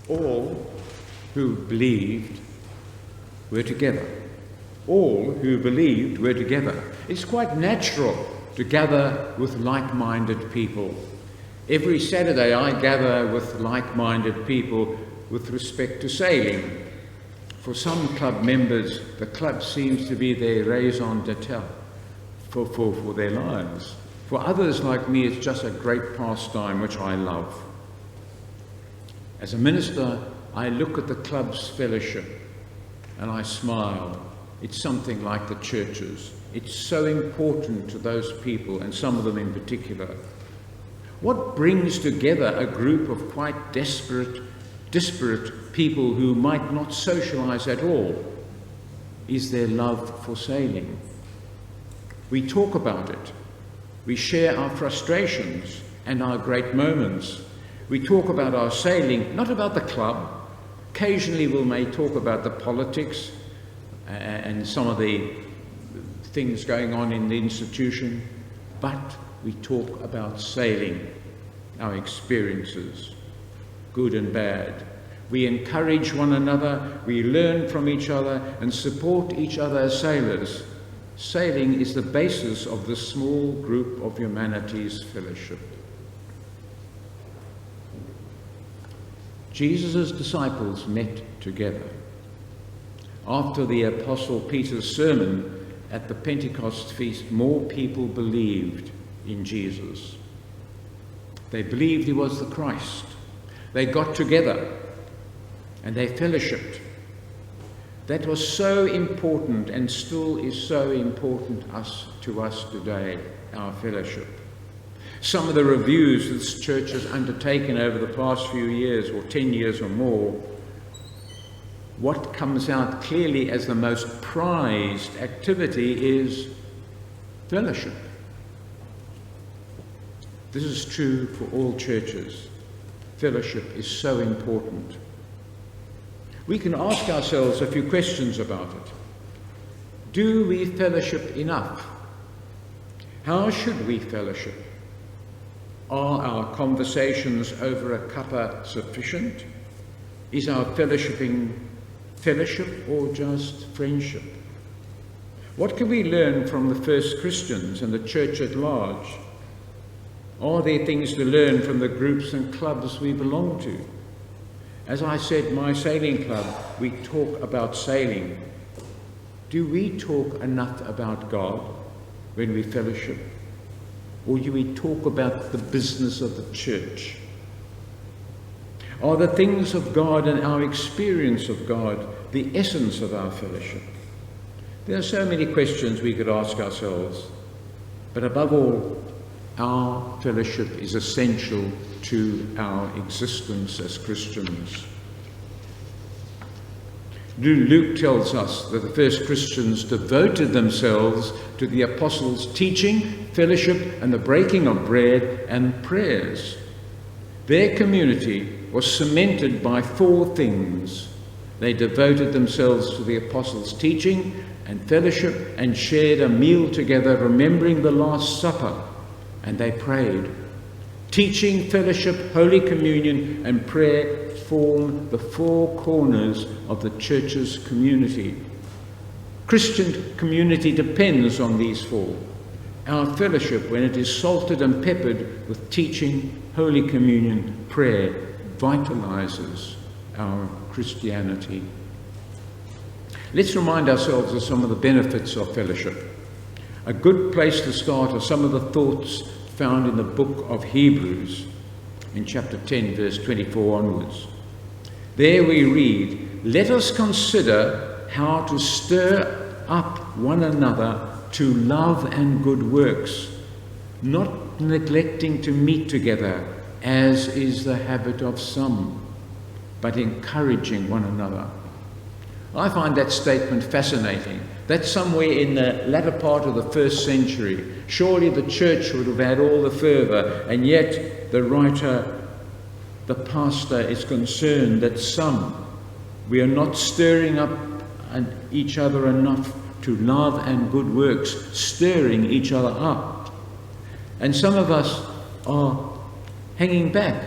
All who believed were together. All who believed were together. It's quite natural to gather with like-minded people. Every Saturday I gather with like-minded people with respect to sailing. For some club members, the club seems to be their raison d'etre for their lives. For others like me, it's just a great pastime which I love. As a minister, I look at the club's fellowship and I smile. It's something like the churches. It's so important to those people, and some of them in particular. What brings together a group of quite disparate people who might not socialise at all is their love for sailing. We talk about it. We share our frustrations and our great moments. We talk about our sailing, not about the club. Occasionally we may talk about the politics and some of the things going on in the institution, but we talk about sailing, our experiences, good and bad. We encourage one another, we learn from each other and support each other as sailors. Sailing is the basis of the small group of humanity's fellowship. Jesus' disciples met together. After the Apostle Peter's sermon at the Pentecost feast, more people believed in Jesus. They believed he was the Christ. They got together and they fellowshipped. That was so important and still is so important to us today, our fellowship. Some of the reviews this church has undertaken over the past few years, or 10 years or more, what comes out clearly as the most prized activity is fellowship. This is true for all churches. Fellowship is so important. We can ask ourselves a few questions about it. Do we fellowship enough? How should we fellowship? Are our conversations over a cuppa sufficient? Is our fellowshipping fellowship or just friendship? What can we learn from the first Christians and the church at large? Are there things to learn from the groups and clubs we belong to? As I said, my sailing club, we talk about sailing. Do we talk enough about God when we fellowship? Or do we talk about the business of the church? Are the things of God and our experience of God the essence of our fellowship? There are so many questions we could ask ourselves, but above all, our fellowship is essential to our existence as Christians. Luke tells us that the first Christians devoted themselves to the apostles' teaching, fellowship, and the breaking of bread and prayers. Their community was cemented by 4 things. They devoted themselves to the apostles' teaching and fellowship and shared a meal together, remembering the Last Supper, and they prayed. Teaching, fellowship, Holy Communion, and prayer form the 4 corners of the church's community. Christian community depends on these 4. Our fellowship, when it is salted and peppered with teaching, Holy Communion, prayer, vitalizes our Christianity. Let's remind ourselves of some of the benefits of fellowship. A good place to start are some of the thoughts found in the book of Hebrews, in chapter 10, verse 24 onwards. There we read, "Let us consider how to stir up one another to love and good works, not neglecting to meet together, as is the habit of some, but encouraging one another." I find that statement fascinating. That's somewhere in the latter part of the 1st century. Surely the church would have had all the fervour, and yet the writer, the pastor, is concerned that we are not stirring up each other enough to love and good works, stirring each other up. And some of us are hanging back.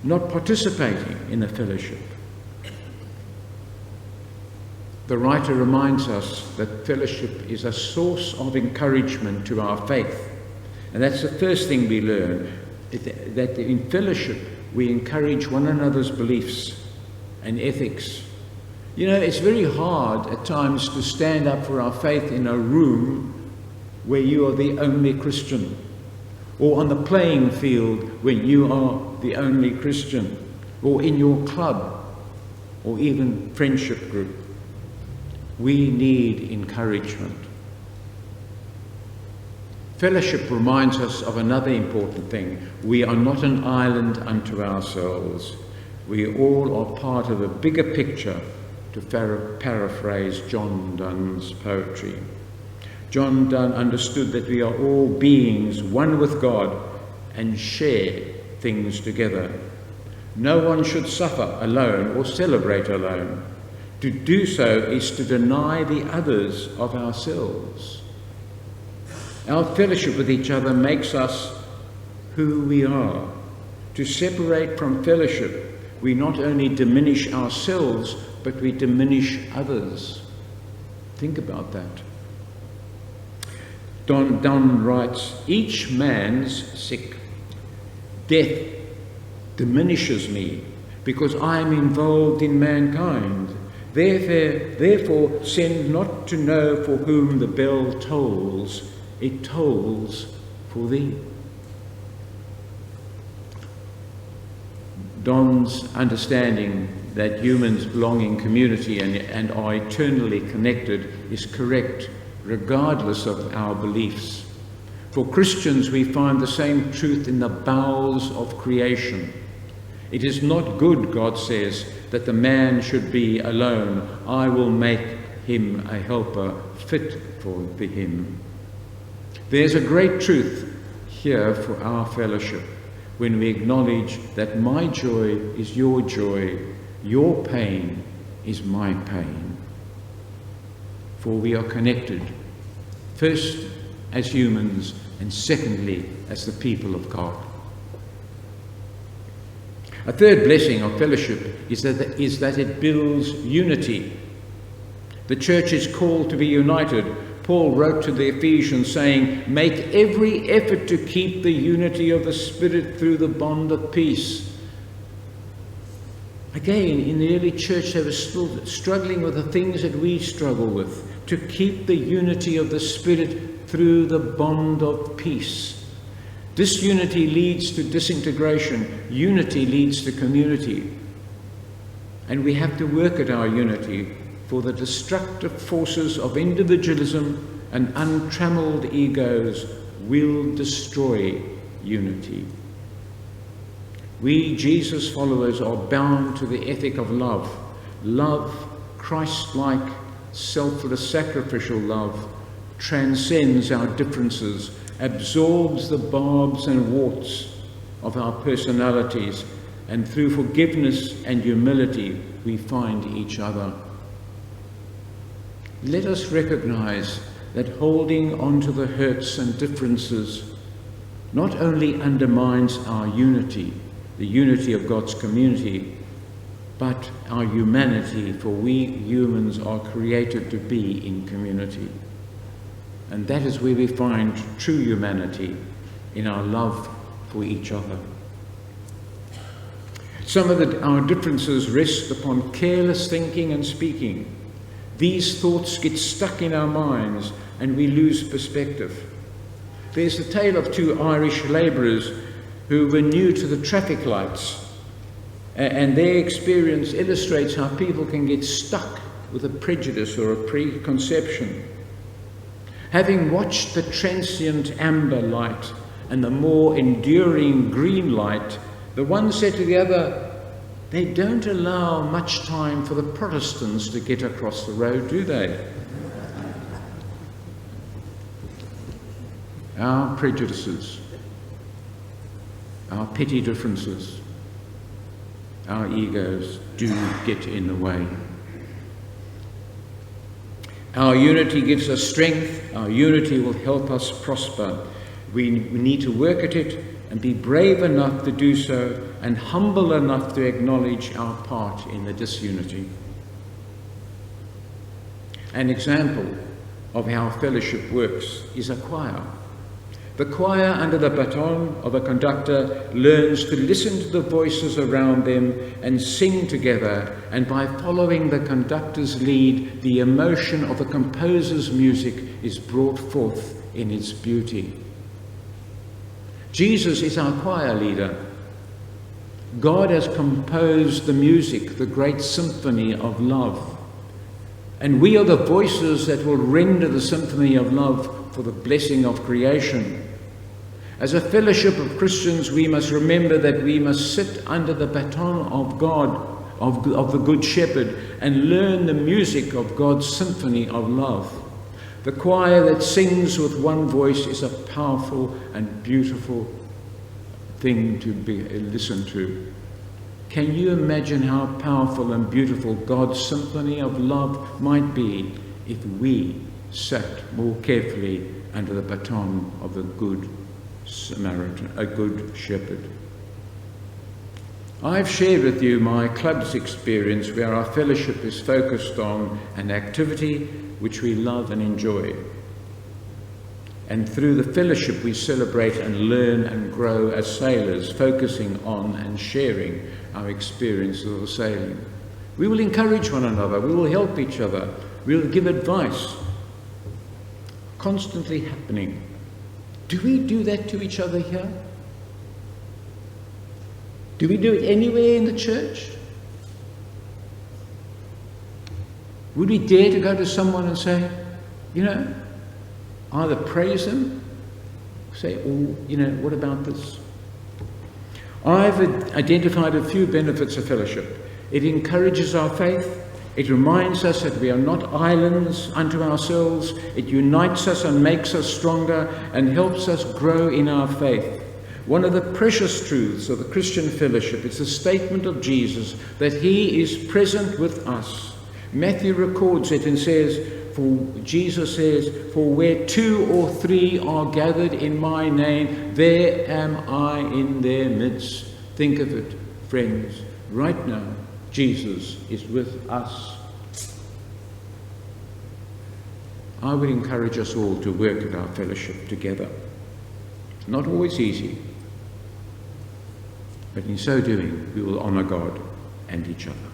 not participating in the fellowship. The writer reminds us that fellowship is a source of encouragement to our faith. And that's the first thing we learn, that in fellowship we encourage one another's beliefs and ethics. You know, it's very hard at times to stand up for our faith in a room where you are the only Christian, or on the playing field where you are the only Christian, or in your club, or even friendship group. We need encouragement. Fellowship reminds us of another important thing. We are not an island unto ourselves. We all are part of a bigger picture, to paraphrase John Donne's poetry. John Donne understood that we are all beings, one with God, and share things together. No one should suffer alone or celebrate alone. To do so is to deny the others of ourselves. Our fellowship with each other makes us who we are. To separate from fellowship, we not only diminish ourselves, but we diminish others. Think about that. Donne writes, each man's sick. Death diminishes me because I am involved in mankind. Therefore, send not to know for whom the bell tolls, it tolls for thee. Donne's understanding that humans belong in community and are eternally connected is correct, regardless of our beliefs. For Christians, we find the same truth in the bowels of creation. It is not good, God says, that the man should be alone. I will make him a helper fit for him. There's a great truth here for our fellowship when we acknowledge that my joy is your joy, your pain is my pain. For we are connected, first as humans, and secondly as the people of God. A third blessing of fellowship is that it builds unity. The church is called to be united. Paul wrote to the Ephesians saying, make every effort to keep the unity of the Spirit through the bond of peace. Again, in the early church, they were still struggling with the things that we struggle with, to keep the unity of the Spirit through the bond of peace. Disunity leads to disintegration. Unity leads to community. And we have to work at our unity, for the destructive forces of individualism and untrammeled egos will destroy unity. We, Jesus followers, are bound to the ethic of love. Love, Christ-like, selfless, sacrificial love, transcends our differences, absorbs the barbs and warts of our personalities, and through forgiveness and humility we find each other. Let us recognize that holding on to the hurts and differences not only undermines our unity, the unity of God's community, but our humanity, for we humans are created to be in community. And that is where we find true humanity, in our love for each other. Some of our differences rest upon careless thinking and speaking. These thoughts get stuck in our minds and we lose perspective. There's the tale of two Irish labourers who were new to the traffic lights, and their experience illustrates how people can get stuck with a prejudice or a preconception. Having watched the transient amber light and the more enduring green light, the one said to the other, they don't allow much time for the Protestants to get across the road, do they? Our prejudices, our petty differences, our egos do get in the way. Our unity gives us strength. Our unity will help us prosper. We need to work at it, and be brave enough to do so and humble enough to acknowledge our part in the disunity. An example of how fellowship works is a choir. The choir, under the baton of a conductor, learns to listen to the voices around them and sing together, and by following the conductor's lead, the emotion of the composer's music is brought forth in its beauty. Jesus is our choir leader. God has composed the music, the great symphony of love. And we are the voices that will render the symphony of love for the blessing of creation. As a fellowship of Christians, we must remember that we must sit under the baton of God, of the Good Shepherd, and learn the music of God's symphony of love. The choir that sings with one voice is a powerful and beautiful thing to be listened to. Can you imagine how powerful and beautiful God's symphony of love might be if we sat more carefully under the baton of the Good Samaritan, a Good Shepherd? I've shared with you my club's experience, where our fellowship is focused on an activity which we love and enjoy. And through the fellowship we celebrate and learn and grow as sailors, focusing on and sharing our experience of sailing. We will encourage one another, we will help each other, we will give advice. Constantly happening. Do we do that to each other here? Do we do it anywhere in the church? Would we dare to go to someone and say, either praise them, say, what about this? I've identified a few benefits of fellowship. It encourages our faith. It reminds us that we are not islands unto ourselves. It unites us and makes us stronger and helps us grow in our faith. One of the precious truths of the Christian fellowship is the statement of Jesus that he is present with us. Matthew records it and says, Jesus says, "For where 2 or 3 are gathered in my name, there am I in their midst." Think of it, friends. Right now, Jesus is with us. I would encourage us all to work at our fellowship together. It's not always easy, but in so doing, we will honour God and each other.